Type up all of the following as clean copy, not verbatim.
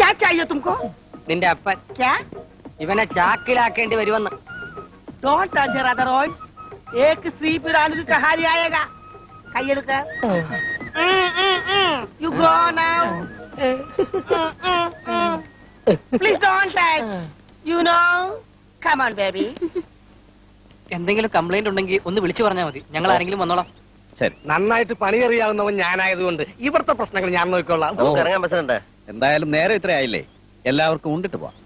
क्या चाहिए तुमको? നിന്റെ അപ്പൻ क्या? ഇവനെ ചാക്കിലാക്കേണ്ടി വരുമെന്ന്. Don't touch her otherwise. एक स्त्री पिरानु की कहानी आएगा. कहिए You go now. Please don't touch. You know. Come on, baby. എന്തെങ്കിലും കംപ്ലൈന്റ് ഉണ്ടെങ്കിൽ ഒന്ന് വിളിച്ചു പറഞ്ഞാൽ മതി, ഞങ്ങൾ ആരെങ്കിലും വന്നോളാം. ശരി. നന്നായിട്ട് പണി അറിയാവുന്നവൻ ഞാനായതുകൊണ്ട് ഇവിടുത്തെ പ്രശ്നങ്ങൾ ഞാൻ നോക്കിക്കൊള്ളാം. ഇറങ്ങാൻ പ്രസിഡന്റ്. എന്തായാലും നേരെ ഇത്രയായില്ലേ, എല്ലാവർക്കും ഉണ്ടിട്ട് പോവാം.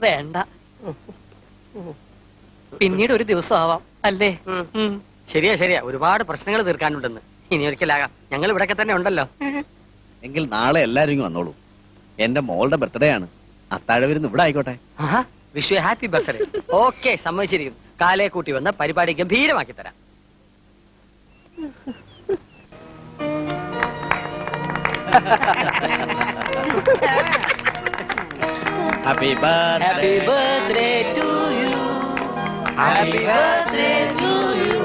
വേണ്ട, പിന്നീട് ഒരു ദിവസം ആവാം അല്ലേ? ശരിയാ ശരിയാ, ഒരുപാട് പ്രശ്നങ്ങൾ തീർക്കാനുണ്ടെന്ന്. ഇനി ഒരിക്കലാകാം, ഞങ്ങൾ ഇവിടൊക്കെ തന്നെ ഉണ്ടല്ലോ. എങ്കിൽ നാളെ എല്ലാരും വന്നോളൂ. എന്റെ മോളുടെ ബർത്ത്ഡേ ആണ്, അത്താഴ വിരുന്ന് ഇവിടെ ആയിക്കോട്ടെ. Wish you happy birthday. Okay, സമ്മതിച്ചിരിക്കുന്നു. കാലേ കൂട്ടി വന്ന് പരിപാടി ഗംഭീരമാക്കി തരാം. Happy birthday to you. Happy birthday to you.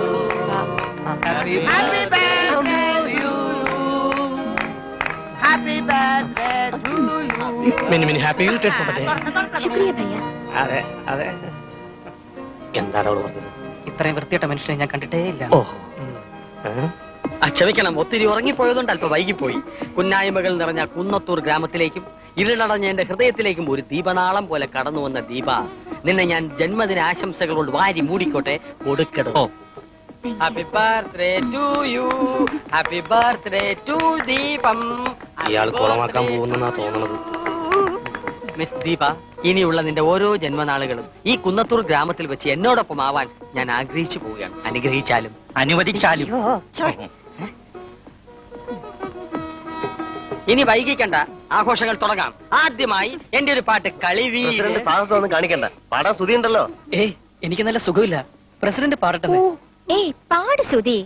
Happy birthday to you. Happy birthday to you. Many many happy returns of the day. ശുക്രിയ ഭയ്യ. അതെ അതെ. എന്താണ് അവള് പറഞ്ഞത്? ഇത്രയും വൃത്തിയിട്ട മനുഷ്യനെ ഞാൻ കണ്ടിട്ടേ ഇല്ല. ക്ഷമിക്കണം, ഒത്തിരി ഉറങ്ങിപ്പോയതുകൊണ്ട് അല്പം വൈകിപ്പോയി. കുന്നായ്മകൾ നിറഞ്ഞ കുന്നത്തൂർ ഗ്രാമത്തിലേക്കും ഇരുളടഞ്ഞ എന്റെ ഹൃദയത്തിലേക്കും ഒരു ദീപനാളം പോലെ കടന്നു വന്ന ദീപ, നിന്നെ ഞാൻ ജന്മദിന ആശംസകൾ കൊണ്ട് വാരി മൂടിക്കോട്ടെ, കൊടുക്കടോ. Happy birthday to you, happy birthday to Deepam. ഇയാൾ കുളമാക്കാൻ പോകുന്നാ തോന്നുന്നത്. മിസ് ദീപ, ഇനിയുള്ള നിന്റെ ഓരോ ജന്മനാളുകളും ഈ കുന്നത്തൂർ ഗ്രാമത്തിൽ വെച്ച് എന്നോടൊപ്പം ആവാൻ ഞാൻ ആഗ്രഹിച്ചു പോവുകയാണ്. അനുഗ്രഹിച്ചാലും അനുവദിച്ചാലും. ഇനി വൈകിക്കണ്ട, ആഘോഷങ്ങൾ തുടങ്ങാം. ആദ്യമായി എന്റെ ഒരു പാട്ട് കളിവീ. കാണിക്കണ്ട, പാടാൻ സ്തുതി ഉണ്ടല്ലോ. ഏയ്, എനിക്ക് നല്ല സുഖമില്ല. പ്രസിഡന്റ് പാടട്ടെ. ഏയ് പാട് സുധി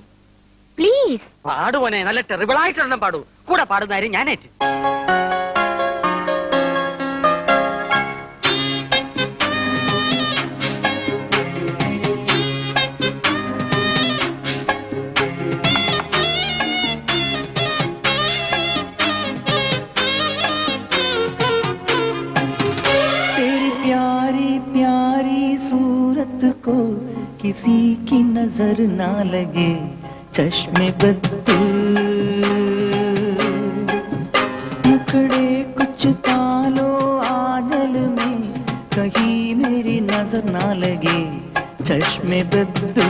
പ്ലീസ്. പാടുവനെ, നല്ല ടെറിബിളായിട്ടൊരെണ്ണം പാടൂ. കൂടെ പാടുന്നാരും ഞാനേറ്റ്. किसी की नजर ना लगे चश्मे बद्दू, मुखड़े कुछ पालो आंचल में, कहीं मेरी नजर ना लगे चश्मे बद्दू.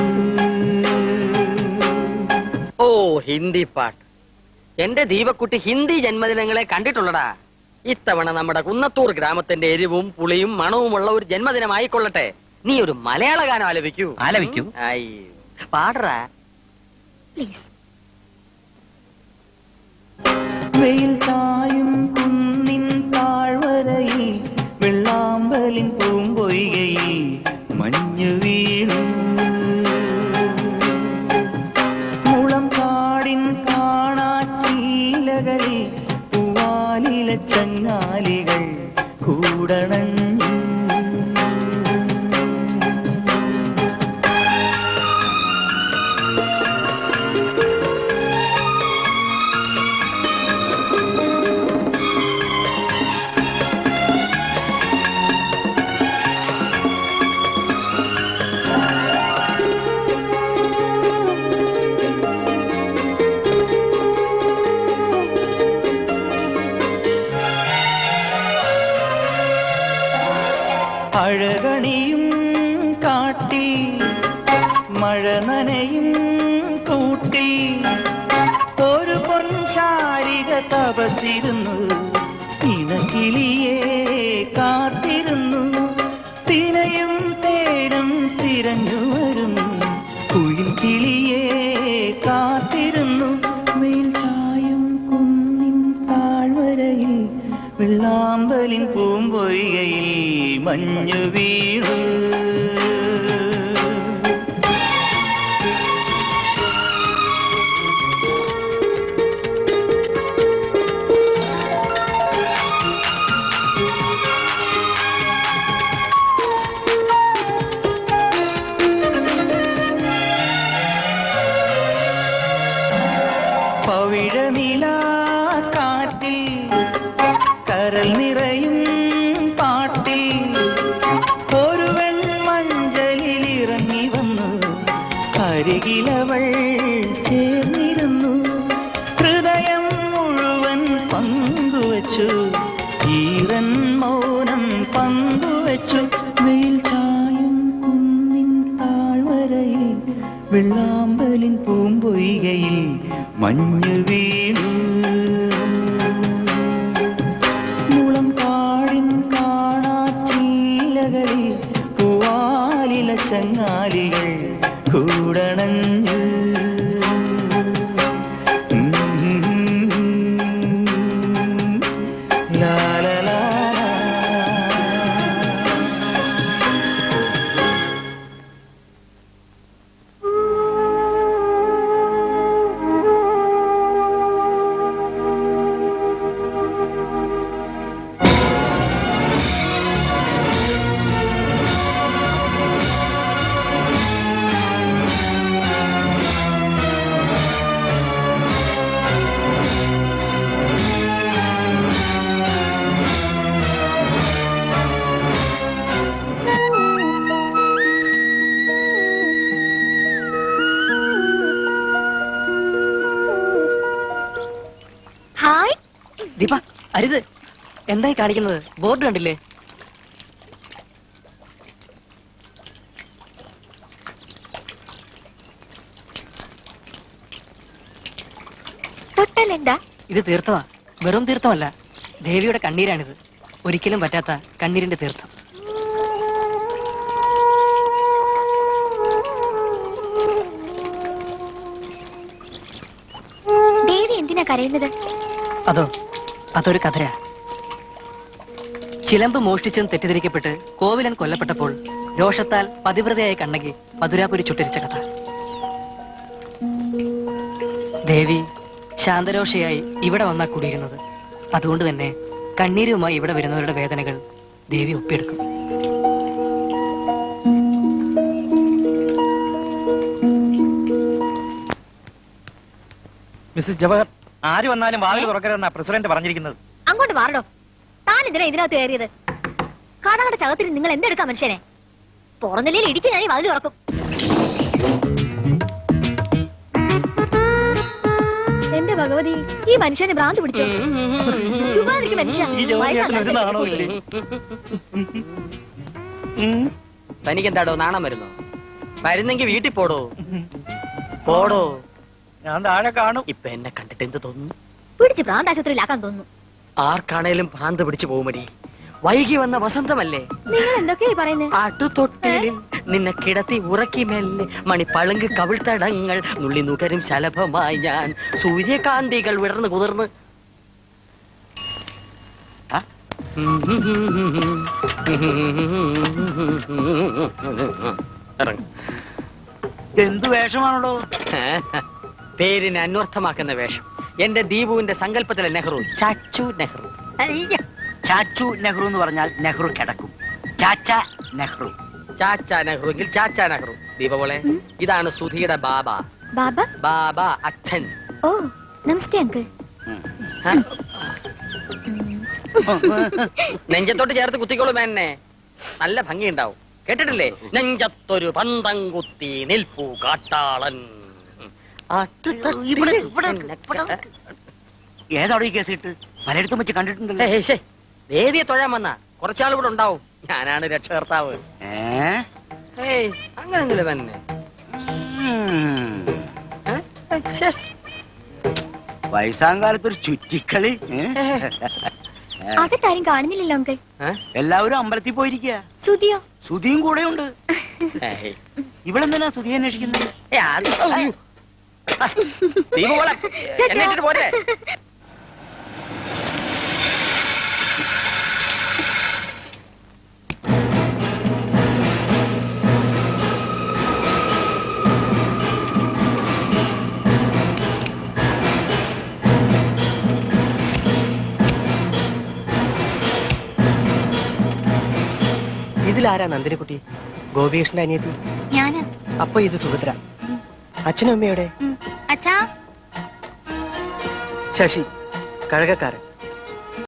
ഓ, ഹിന്ദി പാട്ട്. എന്റെ ദീപക്കുട്ടി ഹിന്ദി ജന്മദിനങ്ങളെ കണ്ടിട്ടുള്ളടാ. ഇത്തവണ നമ്മുടെ കുന്നത്തൂർ ഗ്രാമത്തിന്റെ എരിവും പുളിയും മണവുമുള്ള ഒരു ജന്മദിനമായിക്കൊള്ളട്ടെ. നീ ഒരു മലയാള ഗാനം ആലപിക്കൂ. ആലപിക്കൂ. പാടറാ പ്ലീസ്. വെയിൽ ചായും കുന്നിൻ താഴ്വരയിൽ, വെള്ളാമ്പലിൻ പൂമ്പൊയ്കയിൽ മഞ്ഞു വീണു, മുളം കാടിൻ കാണാച്ചീലകളിൽ പൂവാലില ചങ്ങാലികൾ കൂടണഞ്ഞു. അഴകണിയും കാട്ടി മഴ നനയും കൂട്ടി, ഒരു പൊൻശാരിക തപസിരുന്നു, ഇനക്കിളിയെ കാത്തിരുന്നു. തിരയും തേരും തിരഞ്ഞു വരും, കുയിൽ കിളിയെ കാത്തിരുന്നു. വെയിൽ ചായും കുന്നിൻ താഴ്വരയിൽ, വെള്ളാമ്പലിൻ പൂമ്പൊയ്കയിൽ മഞ്ഞു വീണു. പവിഴനിലാ കാറ്റിൽ പങ്കുവച്ചു, ഈറൻ മൗനം പങ്കുവച്ചു. വെയിൽ ചായും കുന്നിൻ താഴ്വരയിൽ, വെള്ളാമ്പലിൻ പൂമ്പൊയ്കയിൽ മഞ്ഞു വീണു. മുളം കാടിൻ കാണാച്ചീലകളിൽ പൂവാലില ചങ്ങാലികൾ കൂടണഞ്ഞു. ഹായ്. ദീപ അരുത്, എന്തായി കാണിക്കുന്നത്? ബോർഡ് കണ്ടില്ലേ? തൊട്ടാൽ എന്താ? ഇത് തീർത്ഥമാ, വെറും തീർത്ഥമല്ല, ദേവിയുടെ കണ്ണീരാണിത്. ഒരിക്കലും പറ്റാത്ത കണ്ണീരിന്റെ തീർത്ഥം. ദേവി എന്തിനാ കരയുന്നത്? അതൊരു കഥയാ. ചിലമ്പ് മോഷ്ടിച്ചെന്ന് തെറ്റിദ്ധരിക്കപ്പെട്ട് കോവിലൻ കൊല്ലപ്പെട്ടപ്പോൾ രോഷത്താൽ പതിവ്രതയായ കണ്ണകി മധുരാപുരി ചുട്ടരിച്ച കഥ. ദേവി ശാന്തരോഷയായി ഇവിടെ വന്നാ കൂടിയിരുന്നത്. അതുകൊണ്ട് തന്നെ കണ്ണീരുമായി ഇവിടെ വരുന്നവരുടെ വേദനകൾ ദേവി ഒപ്പിയെടുക്കും. മിസ്സസ് ജവഹർ, ആര് വന്നാലും വാതിൽ തുറക്കരുതെന്നാ പ്രസിഡന്റ് പറഞ്ഞിരിക്കുന്നത്. അങ്ങോട്ട് മാറണോ? താൻ എന്തിനാ ഇതിനകത്ത് കയറിയത്? കാടകട ചകത്തിന് നിങ്ങൾ എന്തെടുക്കാം മനുഷ്യനെ? തുറന്നില്ലെങ്കിൽ ഇടിച്ച് ഞാൻ ഈ വാതിൽ തുറക്കും. എന്റെ ഭഗവതി, ഈ മനുഷ്യനെ ഭ്രാന്ത് പിടിച്ചോ? ചുമ്മാതിരിക്കും മനുഷ്യ. തനിക്കെന്താടോ നാണം വരുന്നോ? വരുന്നെങ്കിൽ വീട്ടിൽ പോടോ. പോടോ. ഞാൻ താഴെ കാണും. ഇപ്പൊ എന്നെ കണ്ടിട്ട് എന്ത് തോന്നുന്നു? പിടിച്ച് ഭ്രാന്താശുപത്രിയിലാക്കാൻ തോന്നുന്നു. ആർക്കാണേലും ഭ്രാന്ത് പിടിച്ചു പോകുമടി. വൈകി വന്ന വസന്തമല്ലേ? നിങ്ങൾ എന്തൊക്കെയായി പറയുന്നത്? ആട്ടുതൊട്ടിലിൽ നിന്നെ കിടത്തി ഉറക്കി മെല്ലെ മണിപ്പളുങ്ക് കവിൾത്തടങ്ങൾ നുള്ളി നുകരും ശലഭമായി ഞാൻ സൂര്യകാന്തികൾ വിടർന്ന് കുതിർന്ന്. എന്തു വേഷമാണോ? പേരിനെ അന്വർത്ഥമാക്കുന്ന വേഷം. എന്റെ ദീപുവിന്റെ സങ്കല്പത്തിലെ നെഹ്റു, ചാച്ചു നെഹ്റു. ചാച്ചു നെഹ്റു എന്ന് പറഞ്ഞാൽ നെഹ്റു കിടക്കും. ചാച്ച നെഹ്റു. ചാച്ചാ നെഹ്റു എങ്കിൽ ചാച്ചാ നെഹ്റു. ദീപവളെ, ഇതാണ് സുധിയുടെ ബാബ. ബാബ? ബാബ അച്ഛൻ. ഓ, നമസ്തേ അങ്കിൾ. നെഞ്ചത്തോട്ട് ചേർത്ത് കുത്തിക്കോളും എന്നെ. നല്ല ഭംഗിയുണ്ടാവും. കേട്ടിട്ടില്ലേ? നെഞ്ചത്തൊരു പന്തം കുത്തി നിൽപ്പു കാട്ടാളൻ. ഏതാണോ ഈ കേസ് ഇട്ട്? പലയിടത്തും വെച്ച് കണ്ടിട്ടുണ്ടല്ലോ. ദേവിയെ തൊഴാൻ വന്ന കുറച്ചാൾ ഇവിടെ ഉണ്ടാവും. ഞാനാണ് രക്ഷകർത്താവ്. അങ്ങനെയൊന്നുമില്ല തന്നെ. വയസ്സാങ്കാലത്തൊരു ചുറ്റിക്കളി. അകത്താരും കാണുന്നില്ലല്ലോ അങ്കിൾ. എല്ലാവരും അമ്പലത്തിൽ പോയിരിക്കുക. സുതിയോ? സുതിയും കൂടെ ഉണ്ട്. ഇവളെന്തിനാ സുതി അന്വേഷിക്കുന്നത്? എന്നിട്ട് പോരെ. ഇതിലാരാ നന്ദിനിക്കുട്ടി? ഗോപികൃഷ്ണന്റെ അനിയത്തി. ഞാനാ. അപ്പൊ ഇത് സുഭദ്ര. അച്ഛനും അമ്മയുടെ? അച്ഛാ. ശശി, കഴകക്കാരൻ.